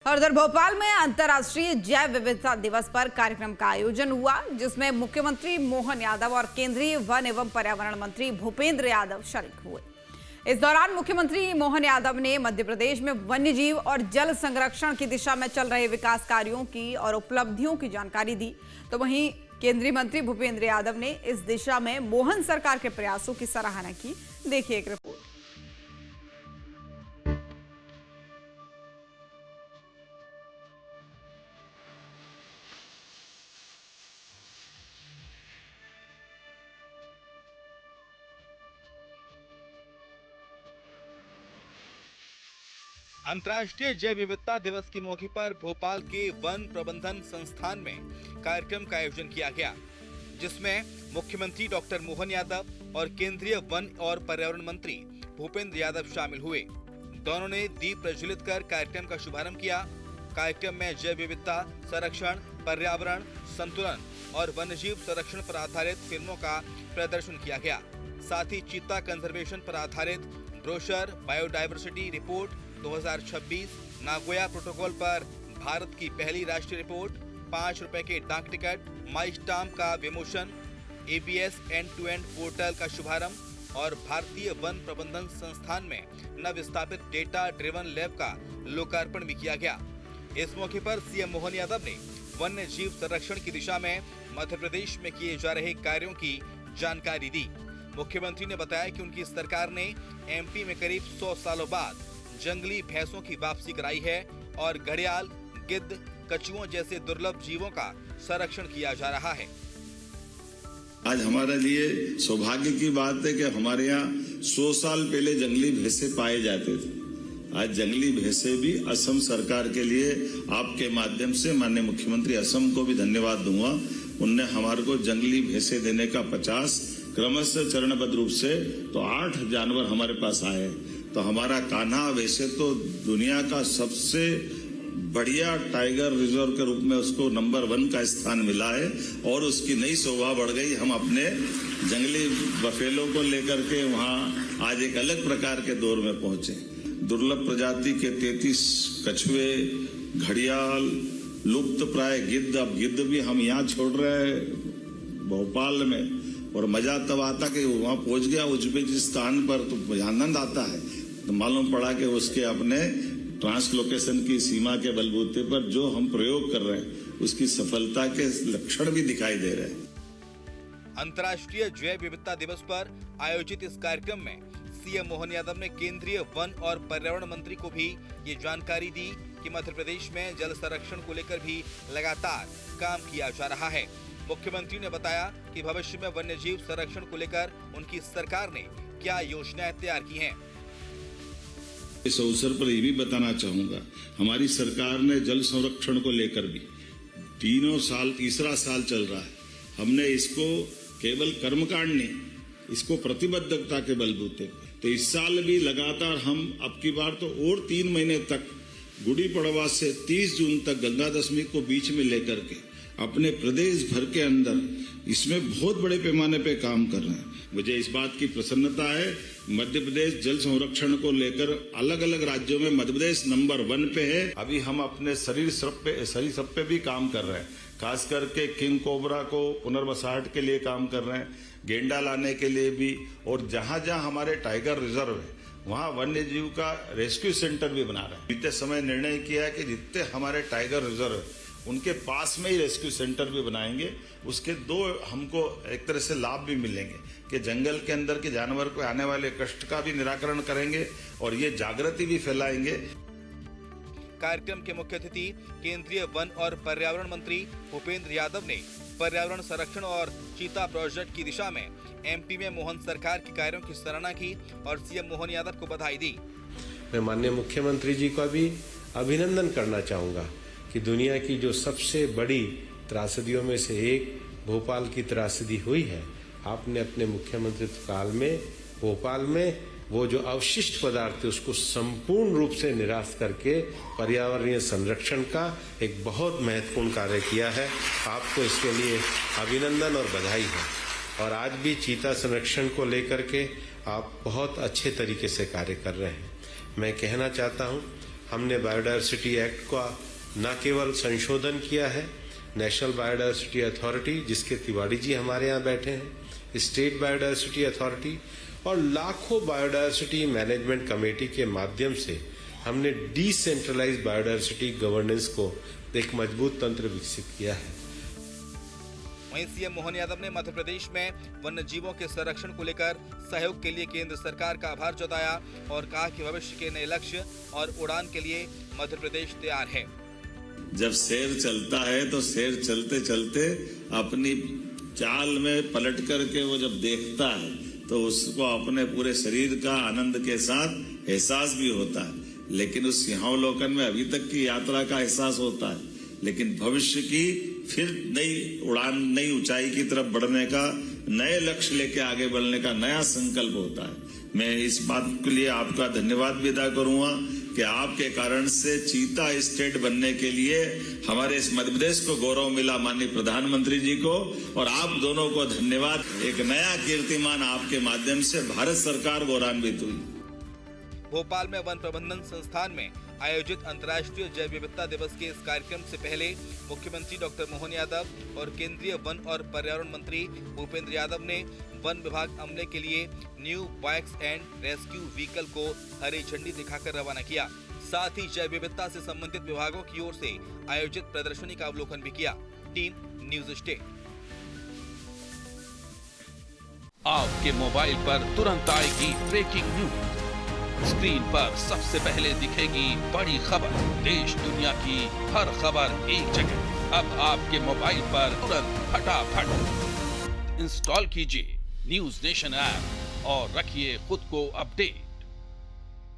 और उधर भोपाल में अंतर्राष्ट्रीय जैव विविधता दिवस पर कार्यक्रम का आयोजन हुआ, जिसमें मुख्यमंत्री मोहन यादव और केंद्रीय वन एवं पर्यावरण मंत्री भूपेंद्र यादव शरीक हुए। इस दौरान मुख्यमंत्री मोहन यादव ने मध्य प्रदेश में वन्यजीव और जल संरक्षण की दिशा में चल रहे विकास कार्यों की और उपलब्धियों की जानकारी दी। तो वहीं केंद्रीय मंत्री भूपेंद्र यादव ने इस दिशा में मोहन सरकार के प्रयासों की सराहना की। देखिए एक रिपोर्ट। अंतर्राष्ट्रीय जैव विविधता दिवस के मौके पर भोपाल के वन प्रबंधन संस्थान में कार्यक्रम का आयोजन किया गया, जिसमें मुख्यमंत्री डॉक्टर मोहन यादव और केंद्रीय वन और पर्यावरण मंत्री भूपेंद्र यादव शामिल हुए। दोनों ने दीप प्रज्वलित कर कार्यक्रम का शुभारंभ किया। कार्यक्रम में जैव विविधता संरक्षण, पर्यावरण संतुलन और वन्यजीव संरक्षण पर आधारित फिल्मों का प्रदर्शन किया गया। साथ ही चीता कंजर्वेशन पर आधारित brochure, biodiversity report 2026, Nagoya protocol पर भारत की पहली राष्ट्रीय रिपोर्ट, 5 रुपए के डाक टिकट, माई स्टाम्प का विमोचन, ABS एंड-टू-एंड पोर्टल का शुभारंभ और भारतीय वन प्रबंधन संस्थान में नव स्थापित डेटा ड्रिवन लैब का लोकार्पण भी किया गया। इस मौके पर सीएम मोहन यादव ने वन्य जीव संरक्षण की दिशा में मध्य प्रदेश में किए जा रहे कार्यों की जानकारी दी। मुख्यमंत्री ने बताया कि उनकी सरकार ने MP में करीब 100 सालों बाद जंगली भैंसों की वापसी कराई है और घड़ियाल, गिद्ध, कछुओं जैसे दुर्लभ जीवों का संरक्षण किया जा रहा है। आज हमारे लिए सौभाग्य की बात है कि हमारे यहाँ 100 साल पहले जंगली भैंसे पाए जाते थे। आज जंगली भैंसे भी असम सरकार के लिए आपके माध्यम से माननीय मुख्यमंत्री असम को भी धन्यवाद दूंगा। उनने हमारे को जंगली भैंसे देने का 50 क्रमशः चरणबद्ध रूप से तो 8 जानवर हमारे पास आए। तो हमारा कान्हा वैसे तो दुनिया का सबसे बढ़िया टाइगर रिजर्व के रूप में उसको नंबर 1 का स्थान मिला है और उसकी नई शोभा बढ़ गई। हम अपने जंगली बफेलों को लेकर के वहाँ आज एक अलग प्रकार के दौर में पहुंचे। दुर्लभ प्रजाति के 33 कछुए, घड़ियाल, लुप्त प्राय गिद्ध, अब गिद्ध भी हम यहाँ छोड़ रहे हैं भोपाल में। और मजा तब आता कि वहाँ पहुंच गया उज्बेकिस्तान पर तो आनंद आता है। तो मालूम पड़ा कि उसके अपने ट्रांसलोकेशन की सीमा के बलबूते पर जो हम प्रयोग कर रहे हैं उसकी सफलता के लक्षण भी दिखाई दे रहे हैं। अंतर्राष्ट्रीय जैव विविधता दिवस पर आयोजित इस कार्यक्रम में सीएम मोहन यादव ने केंद्रीय वन और पर्यावरण मंत्री को भी ये जानकारी दी कि मध्य प्रदेश में जल संरक्षण को लेकर भी लगातार काम किया जा रहा है। मुख्यमंत्री ने बताया कि भविष्य में वन्यजीव संरक्षण को लेकर उनकी सरकार ने क्या योजनाएं तैयार की हैं। इस अवसर पर ये भी बताना चाहूंगा, हमारी सरकार ने जल संरक्षण को लेकर भी तीसरा साल चल रहा है। हमने इसको केवल कर्मकांड नहीं, इसको प्रतिबद्धता के बलबूते तो इस साल भी लगातार हम अब की बार तो और 3 महीने तक गुड़ी पड़वा से 30 जून तक गंगा दशमी को बीच में लेकर के अपने प्रदेश भर के अंदर इसमें बहुत बड़े पैमाने पे काम कर रहे हैं। मुझे इस बात की प्रसन्नता है, मध्य प्रदेश जल संरक्षण को लेकर अलग अलग राज्यों में मध्य प्रदेश नंबर 1 पे है। अभी हम अपने सरीसृप पे भी काम कर रहे हैं, खास करके किंग कोबरा को पुनर्वसाहट के लिए काम कर रहे हैं, गेंडा लाने के लिए भी। और जहां जहां हमारे टाइगर रिजर्व है वहां वन्य जीव का रेस्क्यू सेंटर भी बना रहे हैं। बीते समय निर्णय किया है कि जितने हमारे टाइगर रिजर्व है उनके पास में ही रेस्क्यू सेंटर भी बनाएंगे। उसके 2 हमको एक तरह से लाभ भी मिलेंगे कि जंगल के अंदर के जानवर को आने वाले कष्ट का भी निराकरण करेंगे और ये जागृति भी फैलाएंगे। कार्यक्रम के मुख्य अतिथि केंद्रीय वन और पर्यावरण मंत्री भूपेंद्र यादव ने पर्यावरण संरक्षण और चीता प्रोजेक्ट की दिशा में MP में मोहन सरकार के कार्यों की सराहना की और सीएम मोहन यादव को बधाई दी। मैं माननीय मुख्यमंत्री जी का भी अभिनंदन करना चाहूँगा कि दुनिया की जो सबसे बड़ी त्रासदियों में से एक भोपाल की त्रासदी हुई है, आपने अपने मुख्यमंत्रित्व काल में भोपाल में वो जो अवशिष्ट पदार्थ थे उसको संपूर्ण रूप से निराश करके पर्यावरणीय संरक्षण का एक बहुत महत्वपूर्ण कार्य किया है। आपको इसके लिए अभिनंदन और बधाई है। और आज भी चीता संरक्षण को लेकर के आप बहुत अच्छे तरीके से कार्य कर रहे हैं। मैं कहना चाहता हूँ हमने बायोडायवर्सिटी एक्ट का न केवल संशोधन किया है, नेशनल बायोडायवर्सिटी अथॉरिटी जिसके तिवारी जी हमारे यहाँ बैठे हैं, स्टेट बायोडायवर्सिटी अथॉरिटी और लाखों बायोडायवर्सिटी मैनेजमेंट कमेटी के माध्यम से हमने डिसेंट्रलाइज्ड बायोडायवर्सिटी गवर्नेंस को एक मजबूत तंत्र विकसित किया है। वहीं सीएम मोहन यादव ने मध्य प्रदेश में वन्य जीवों के संरक्षण को लेकर सहयोग के लिए केंद्र सरकार का आभार जताया और कहा कि भविष्य के नए लक्ष्य और उड़ान के लिए मध्य प्रदेश तैयार है। जब शेर चलता है तो शेर चलते चलते अपनी चाल में पलट करके वो जब देखता है तो उसको अपने पूरे शरीर का आनंद के साथ एहसास भी होता है, लेकिन उस सिंहावलोकन में अभी तक की यात्रा का एहसास होता है, लेकिन भविष्य की फिर नई उड़ान, नई ऊंचाई की तरफ बढ़ने का, नए लक्ष्य लेके आगे बढ़ने का नया संकल्प होता है। मैं इस बात के लिए आपका धन्यवाद भी अदा करूंगा कि आपके कारण से चीता स्टेट बनने के लिए हमारे इस मध्य प्रदेश को गौरव मिला, माननीय प्रधानमंत्री जी को और आप दोनों को धन्यवाद। एक नया कीर्तिमान आपके माध्यम से भारत सरकार गौरवान्वित हुई। भोपाल में वन प्रबंधन संस्थान में आयोजित अंतर्राष्ट्रीय जैव विविधता दिवस के इस कार्यक्रम से पहले मुख्यमंत्री डॉक्टर मोहन यादव और केंद्रीय वन और पर्यावरण मंत्री भूपेंद्र यादव ने वन विभाग अमले के लिए new bikes and rescue vehicle को हरी झंडी दिखाकर रवाना किया। साथ ही जैव विविधता से संबंधित विभागों की ओर से आयोजित प्रदर्शनी का अवलोकन भी किया। Team news state. आपके मोबाइल पर तुरंत आएगी ब्रेकिंग न्यूज। स्क्रीन पर सबसे पहले दिखेगी बड़ी खबर, देश दुनिया की हर खबर एक जगह। अब आपके मोबाइल पर तुरंत फटाफट इंस्टॉल कीजिए न्यूज नेशन ऐप और रखिए खुद को अपडेट।